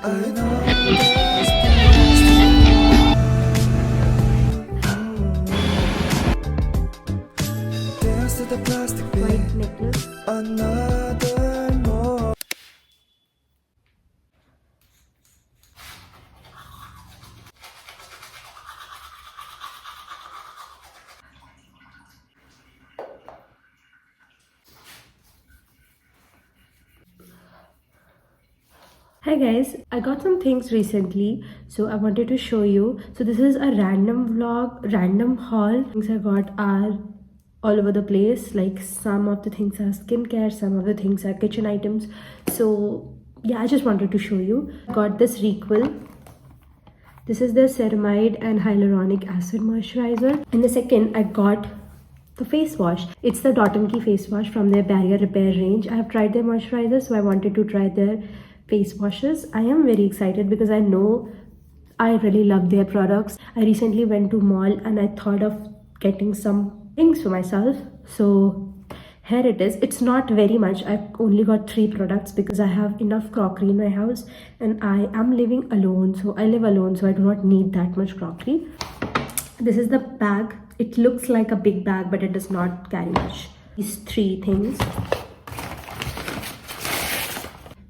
White necklace. Hi guys, I got some things recently, so I wanted to show you. So this is a random vlog, random haul. Things I got are all over the place. Like some of the things are skincare, some of the things are kitchen items. So yeah, I just wanted to show you. I got this refill. This is the ceramide and hyaluronic acid moisturizer. And the second, I got the face wash. It's the Dot & Key face wash from their barrier repair range. I have tried their moisturizer, so I wanted to try their face washes. I am very excited because I know I really love their products. I recently went to mall and I thought of getting some things for myself. So here it is. It's not very much. I've only got 3 products because I have enough crockery in my house and I am living alone. So I live alone, so I do not need that much crockery. This is the bag. It looks like a big bag, but it does not carry much. These 3 things.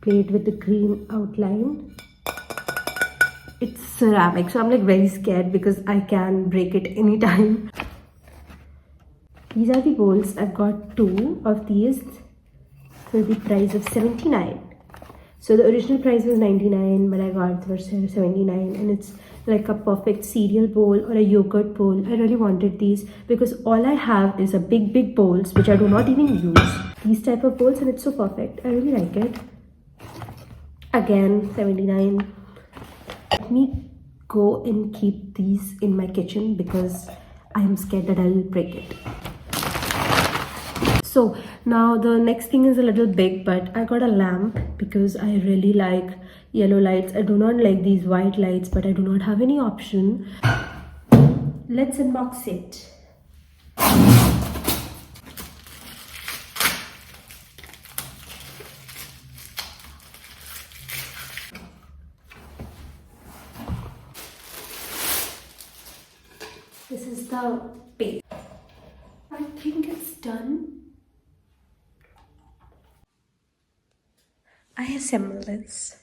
Plate with the green outline. It's ceramic, so I'm like very scared because I can break it anytime. These are the bowls. I've got 2 of these for the price of 79. So the original price was 99, but I got for 79, and it's like a perfect cereal bowl or a yogurt bowl. I really wanted these because all I have is a big bowls which I do not even use. These type of bowls, and it's so perfect. I really like it. Again, 79. Let me go and keep these in my kitchen because I am scared that I'll break it. So now the next thing is a little big, but I got a lamp because I really like yellow lights. I do not like these white lights, but I do not have any option. Let's unbox it. This is the base. I think it's done. I assemble this.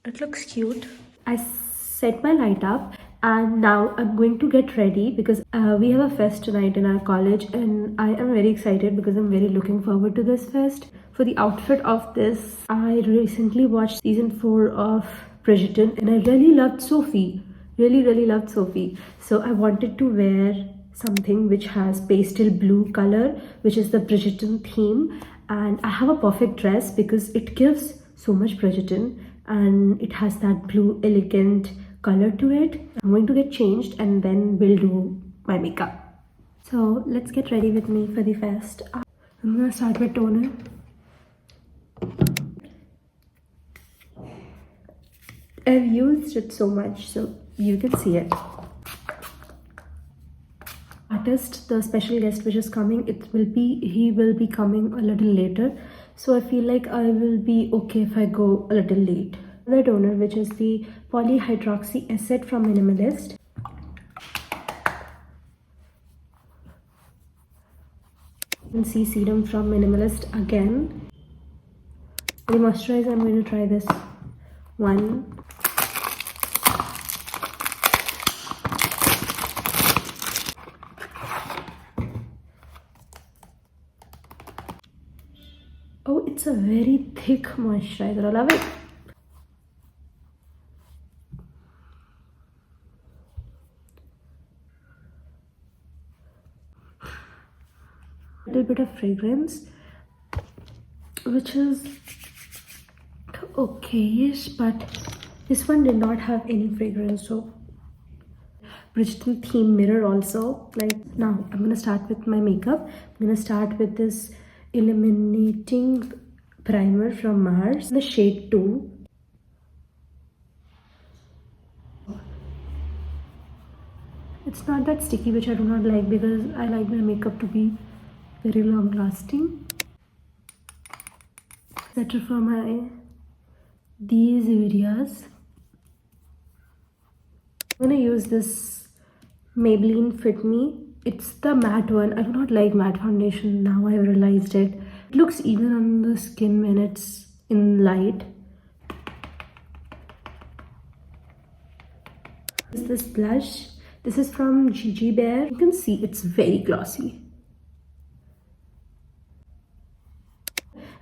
It looks cute. I set my light up and now I'm going to get ready because we have a fest tonight in our college and I am very excited because I'm very looking forward to this fest. For the outfit of this, I recently watched season 4 of Bridgerton and I really loved Sophie. Really loved Sophie. So I wanted to wear something which has pastel blue color, which is the Bridgerton theme, and I have a perfect dress because it gives so much Bridgerton and it has that blue elegant color to it. I'm going to get changed and then we'll do my makeup. So let's get ready with me for the fest. I'm gonna start with toner. I've used it so much so you can see it. Artist, the special guest which is coming, he will be coming a little later, so I feel like I will be okay if I go a little late. The toner, which is the polyhydroxy acid from Minimalist. You can see serum from Minimalist again. The moisturizer, I'm going to try this one. Oh, it's a very thick moisturizer. I love it. A little bit of fragrance, which is okay-ish, but this one did not have any fragrance. So Bridgerton theme mirror also. Like, now I'm gonna start with my makeup. I'm gonna start with this illuminating primer from Mars, the shade 2. It's not that sticky, which I do not like because I like my makeup to be very long lasting. Better for my these areas. I'm gonna use this Maybelline Fit Me. It's the matte one. I do not like matte foundation, now I've realized it. It looks even on the skin when it's in light. This blush. This is from Bear. You can see it's very glossy.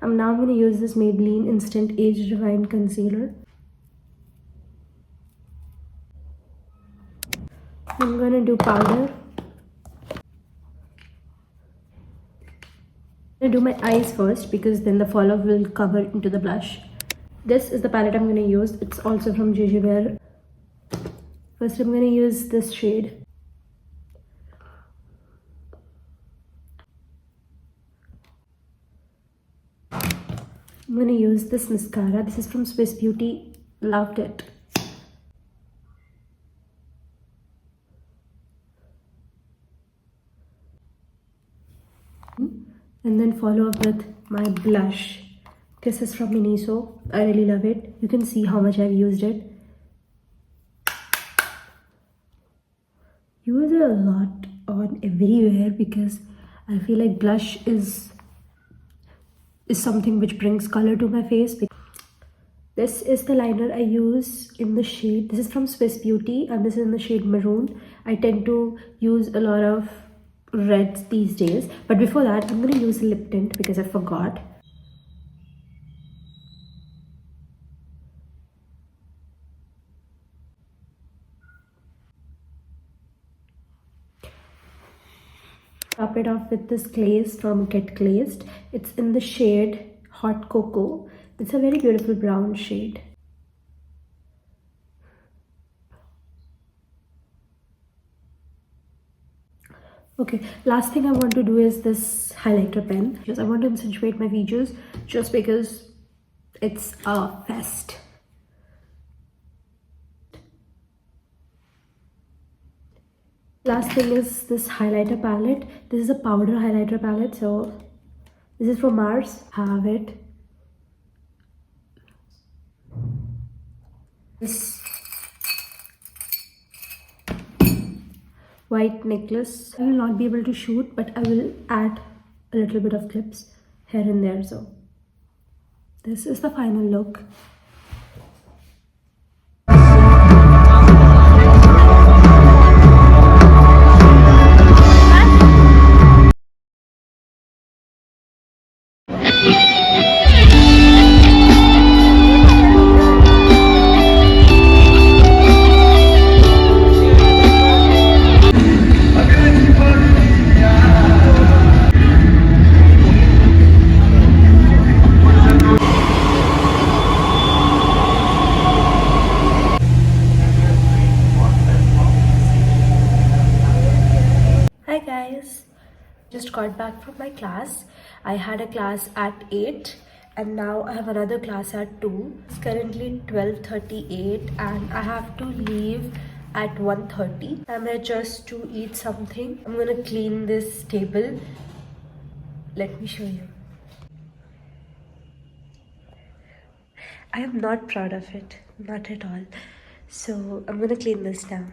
Now I'm going to use this Maybelline Instant Age Rewind Concealer. I'm going to do powder. I'm going to do my eyes first because then the fallout will cover into the blush. This is the palette I'm going to use. It's also from Bear. First I'm going to use this shade. I'm going to use this mascara. This is from Swiss Beauty. Loved it. And then follow up with my blush. This is from Miniso. I really love it. You can see how much I've used it. Use it a lot on everywhere because I feel like blush is something which brings color to my face. This is the liner I use in the shade. This is from Swiss Beauty and this is in the shade Maroon. I tend to use a lot of reds these days, but before that I'm going to use lip tint because I forgot. Top it off with this glaze from Get Glazed. It's in the shade Hot Cocoa. It's a very beautiful brown shade. Okay, last thing I want to do is this highlighter pen because I want to accentuate my features just because it's a fest. Last thing is this highlighter palette. This is a powder highlighter palette, so this is from Mars. Have it. This white necklace. I will not be able to shoot, but I will add a little bit of clips here and there. So this is the final look. Hi guys, just got back from my class. I had a class at 8 and now I have another class at 2. It's currently 12:38 and I have to leave at 1:30. I'm here just to eat something. I'm gonna clean this table. Let me show you. I am not proud of it, not at all. So I'm gonna clean this now.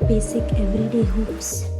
Basic everyday hoops.